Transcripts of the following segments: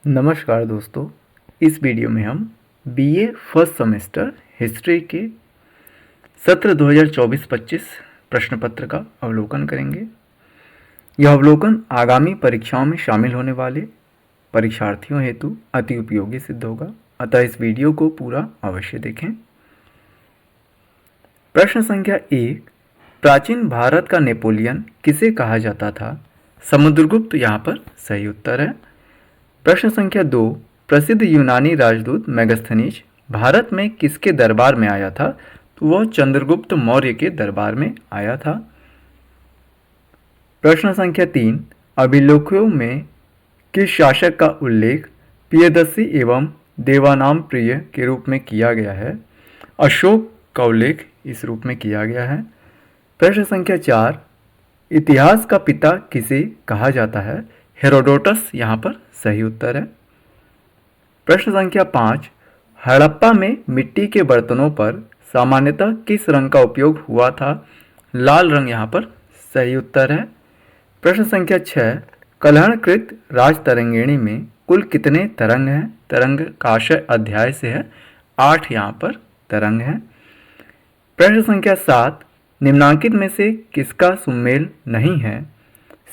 नमस्कार दोस्तों। इस वीडियो में हम बीए फर्स्ट सेमेस्टर हिस्ट्री के सत्र 2024-25 प्रश्न पत्र का अवलोकन करेंगे। यह अवलोकन आगामी परीक्षाओं में शामिल होने वाले परीक्षार्थियों हेतु अति उपयोगी सिद्ध होगा, अतः इस वीडियो को पूरा अवश्य देखें। प्रश्न संख्या 1, प्राचीन भारत का नेपोलियन किसे कहा जाता था? समुद्रगुप्त यहाँ पर सही उत्तर है। प्रश्न संख्या 2, प्रसिद्ध यूनानी राजदूत मेगास्थनीज भारत में किसके दरबार में आया था? तो वह चंद्रगुप्त मौर्य के दरबार में आया था। प्रश्न संख्या 3, अभिलेखों में किस शासक का उल्लेख प्रियदर्शी एवं देवानाम प्रिय के रूप में किया गया है? अशोक का उल्लेख इस रूप में किया गया है। प्रश्न संख्या 4, इतिहास का पिता किसे कहा जाता है? हेरोडोटस यहाँ पर सही उत्तर है। प्रश्न संख्या 5, हड़प्पा में मिट्टी के बर्तनों पर सामान्यतः किस रंग का उपयोग हुआ था? लाल रंग यहाँ पर सही उत्तर है। प्रश्न संख्या 6, कलहणकृत राजतरंगिणी में कुल कितने तरंग हैं? तरंग का आशय अध्याय से है, 8 यहाँ पर तरंग है। प्रश्न संख्या 7, निम्नांकित में से किसका सुमेल नहीं है?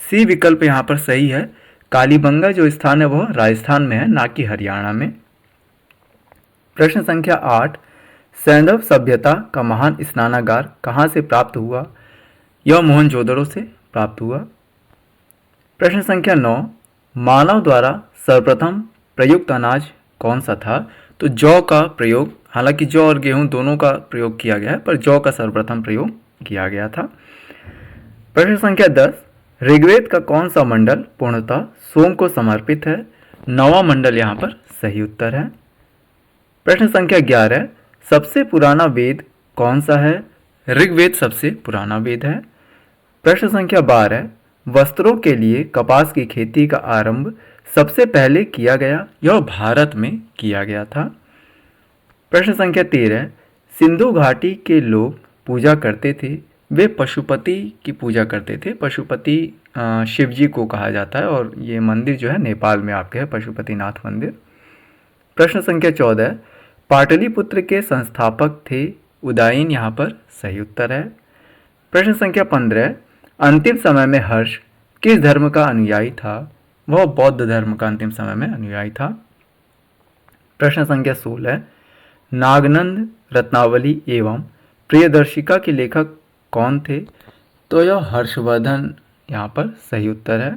सी विकल्प यहाँ पर सही है। कालीबंगा जो स्थान है वह राजस्थान में है, ना कि हरियाणा में। प्रश्न संख्या 8, सैंधव सभ्यता का महान स्नानागार कहाँ से प्राप्त हुआ? यह मोहनजोदड़ो से प्राप्त हुआ। प्रश्न संख्या 9, मानव द्वारा सर्वप्रथम प्रयुक्त अनाज कौन सा था? तो जौ का प्रयोग, हालांकि जौ और गेहूं दोनों का प्रयोग किया गया है, पर जौ का सर्वप्रथम प्रयोग किया गया था। प्रश्न संख्या 10, ऋग्वेद का कौन सा मंडल पूर्णतः सोम को समर्पित है? 9वां मंडल यहाँ पर सही उत्तर है। प्रश्न संख्या 11, सबसे पुराना वेद कौन सा है? ऋग्वेद सबसे पुराना वेद है। प्रश्न संख्या 12, वस्त्रों के लिए कपास की खेती का आरंभ सबसे पहले किया गया, यह भारत में किया गया था। प्रश्न संख्या 13, सिंधु घाटी के लोग पूजा करते थे, वे पशुपति की पूजा करते थे। पशुपति शिव जी को कहा जाता है और ये मंदिर जो है नेपाल में आपके है, पशुपतिनाथ मंदिर। प्रश्न संख्या 14, पाटलिपुत्र के संस्थापक थे उदयन, यहाँ पर सही उत्तर है। प्रश्न संख्या 15, अंतिम समय में हर्ष किस धर्म का अनुयायी था? वह बौद्ध धर्म का अंतिम समय में अनुयायी था। प्रश्न संख्या 16, नागनंद रत्नावली एवं प्रियदर्शिका के लेखक कौन थे? तो यह हर्षवर्धन यहाँ पर सही उत्तर है।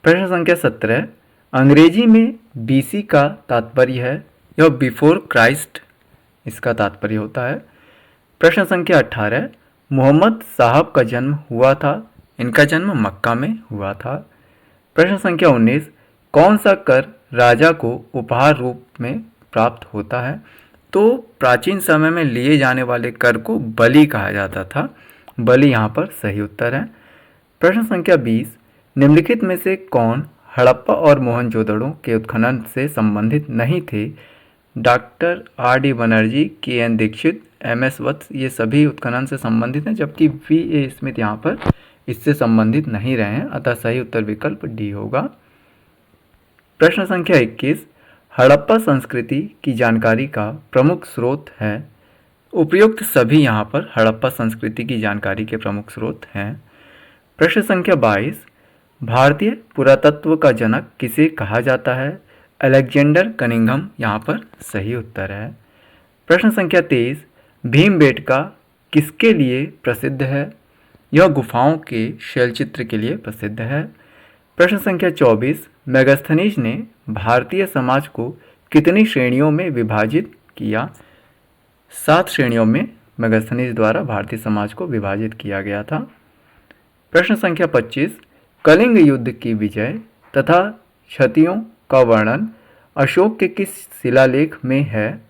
प्रश्न संख्या 17, अंग्रेजी में बीसी का तात्पर्य है, यह बिफोर क्राइस्ट इसका तात्पर्य होता है। प्रश्न संख्या 18, मोहम्मद साहब का जन्म हुआ था, इनका जन्म मक्का में हुआ था। प्रश्न संख्या 19, कौन सा कर राजा को उपहार रूप में प्राप्त होता है? तो प्राचीन समय में लिए जाने वाले कर को बलि कहा जाता था, बलि यहाँ पर सही उत्तर है। प्रश्न संख्या 20, निम्नलिखित में से कौन हड़प्पा और मोहनजोदड़ो के उत्खनन से संबंधित नहीं थे? Doctor R D. Banerjee, K N. Dikshit, M S. Vats, ये सभी उत्खनन से संबंधित हैं, जबकि वी.ए. स्मिथ यहाँ पर इससे संबंधित नहीं रहे हैं, अतः सही उत्तर विकल्प डी होगा। प्रश्न संख्या 21, हड़प्पा संस्कृति की जानकारी का प्रमुख स्रोत है? उपयुक्त सभी यहाँ पर हड़प्पा संस्कृति की जानकारी के प्रमुख स्रोत हैं। प्रश्न संख्या 22, भारतीय पुरातत्व का जनक किसे कहा जाता है? अलेक्जेंडर कनिंघम यहाँ पर सही उत्तर है। प्रश्न संख्या 23, भीमबेटका किसके लिए प्रसिद्ध है? यह गुफाओं के शैलचित्र के लिए प्रसिद्ध है। प्रश्न संख्या 24, मेगास्थनीज ने भारतीय समाज को कितनी श्रेणियों में विभाजित किया? 7 श्रेणियों में मेगास्थनीज द्वारा भारतीय समाज को विभाजित किया गया था। प्रश्न संख्या 25, कलिंग युद्ध की विजय तथा क्षतियों का वर्णन अशोक के किस शिलालेख में है?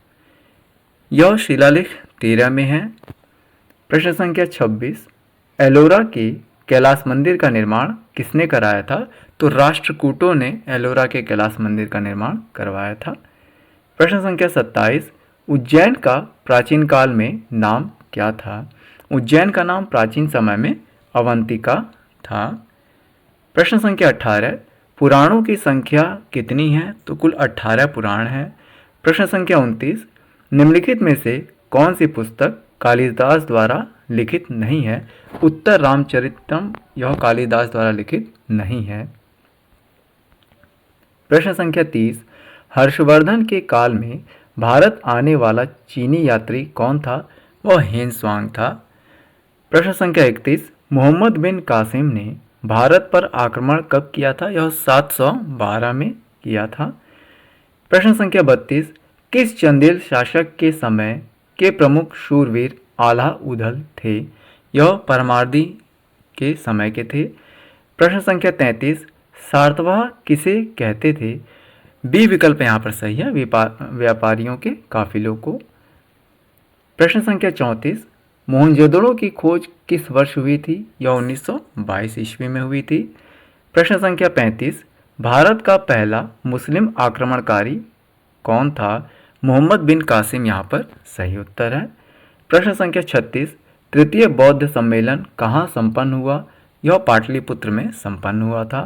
यह शिलालेख 13 में है। प्रश्न संख्या 26, एलोरा के कैलाश मंदिर का निर्माण किसने कराया था? तो राष्ट्रकूटों ने एलोरा के कैलाश मंदिर का निर्माण करवाया था। प्रश्न संख्या 27, उज्जैन का प्राचीन काल में नाम क्या था? उज्जैन का नाम प्राचीन समय में अवंतिका था। प्रश्न संख्या 18, पुराणों की संख्या कितनी है? तो कुल 18 पुराण हैं। प्रश्न संख्या 29, निम्नलिखित में से कौन सी पुस्तक कालिदास द्वारा लिखित नहीं है? उत्तर रामचरितम, यह कालिदास द्वारा लिखित नहीं है। प्रश्न संख्या 30, हर्षवर्धन के काल में भारत आने वाला चीनी यात्री कौन था? वह हेनस्वांग था। प्रश्न संख्या 31, मोहम्मद बिन कासिम ने भारत पर आक्रमण कब किया था? यह 712 में किया था। प्रश्न संख्या 32, किस चंदेल शासक के समय के प्रमुख शूरवीर आल्हा उदल थे? यह परमार्दी के समय के थे। प्रश्न संख्या 33, सातवाह किसे कहते थे? बी विकल्प यहाँ पर सही है, व्यापारियों के काफिलों को। प्रश्न संख्या 34, मोहनजोदड़ो की खोज किस वर्ष हुई थी? यह 1922 ईस्वी में हुई थी। प्रश्न संख्या 35, भारत का पहला मुस्लिम आक्रमणकारी कौन था? मोहम्मद बिन कासिम यहाँ पर सही उत्तर है। प्रश्न संख्या 36, तृतीय बौद्ध सम्मेलन कहाँ संपन्न हुआ? यह पाटलिपुत्र में संपन्न हुआ था।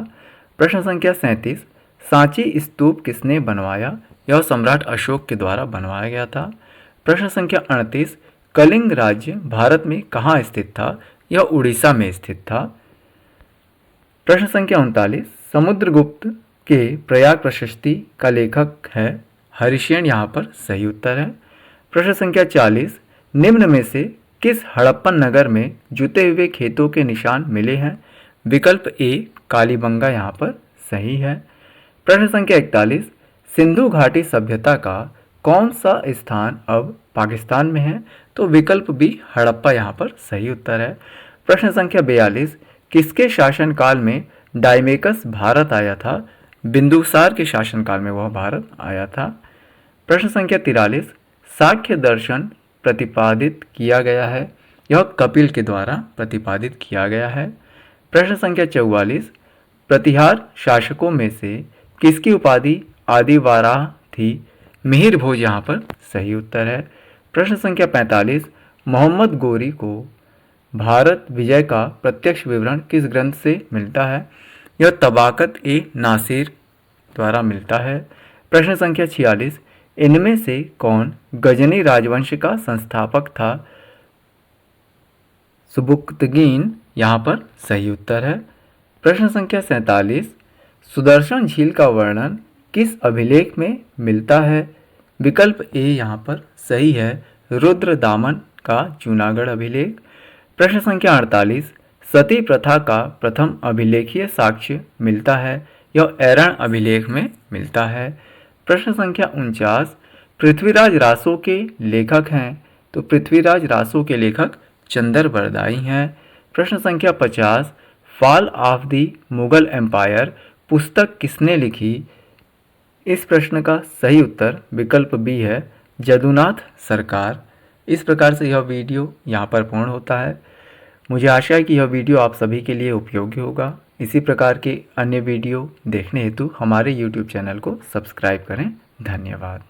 प्रश्न संख्या 37, सांची स्तूप किसने बनवाया? यह सम्राट अशोक के द्वारा बनवाया गया था। प्रश्न संख्या 38, कलिंग राज्य भारत में कहाँ स्थित था? यह उड़ीसा में स्थित था। प्रश्न संख्या 39, समुद्रगुप्त के प्रयाग प्रशस्ति का लेखक है हरिशेन, यहाँ पर सही उत्तर है। प्रश्न संख्या 40, निम्न में से किस हड़प्पन नगर में जुते हुए खेतों के निशान मिले हैं? विकल्प ए कालीबंगा यहाँ पर सही है। प्रश्न संख्या 41, सिंधु घाटी सभ्यता का कौन सा स्थान अब पाकिस्तान में है? तो विकल्प बी हड़प्पा यहाँ पर सही उत्तर है। प्रश्न संख्या 42, किसके शासनकाल में डायमेकस भारत आया था? बिंदुसार के शासनकाल में वह भारत आया था। प्रश्न संख्या 43, सांख्य दर्शन प्रतिपादित किया गया है? यह कपिल के द्वारा प्रतिपादित किया गया है। प्रश्न संख्या 44, प्रतिहार शासकों में से किसकी उपाधि आदिवाराह थी? मिहिर भोज यहाँ पर सही उत्तर है। प्रश्न संख्या 45, मोहम्मद गोरी को भारत विजय का प्रत्यक्ष विवरण किस ग्रंथ से मिलता है? यह तबाकत ए नासिर द्वारा मिलता है। प्रश्न संख्या 46, इनमें से कौन गजनी राजवंश का संस्थापक था? सुबुक्तगीन यहाँ पर सही उत्तर है। प्रश्न संख्या 47, सुदर्शन झील का वर्णन किस अभिलेख में मिलता है? विकल्प ए यहाँ पर सही है, रुद्र दामन का जूनागढ़ अभिलेख। प्रश्न संख्या 48, सती प्रथा का प्रथम अभिलेखीय साक्ष्य मिलता है? यह ऐरण अभिलेख में मिलता है। प्रश्न संख्या 49, पृथ्वीराज रासो के लेखक हैं? तो पृथ्वीराज रासो के लेखक चंदर बरदाई हैं। प्रश्न संख्या 50, fall of the Mughal empire पुस्तक किसने लिखी? इस प्रश्न का सही उत्तर विकल्प बी है, जदुनाथ सरकार। इस प्रकार से यह वीडियो यहाँ पर पूर्ण होता है। मुझे आशा है कि यह वीडियो आप सभी के लिए उपयोगी होगा। इसी प्रकार के अन्य वीडियो देखने हेतु हमारे YouTube चैनल को सब्सक्राइब करें। धन्यवाद।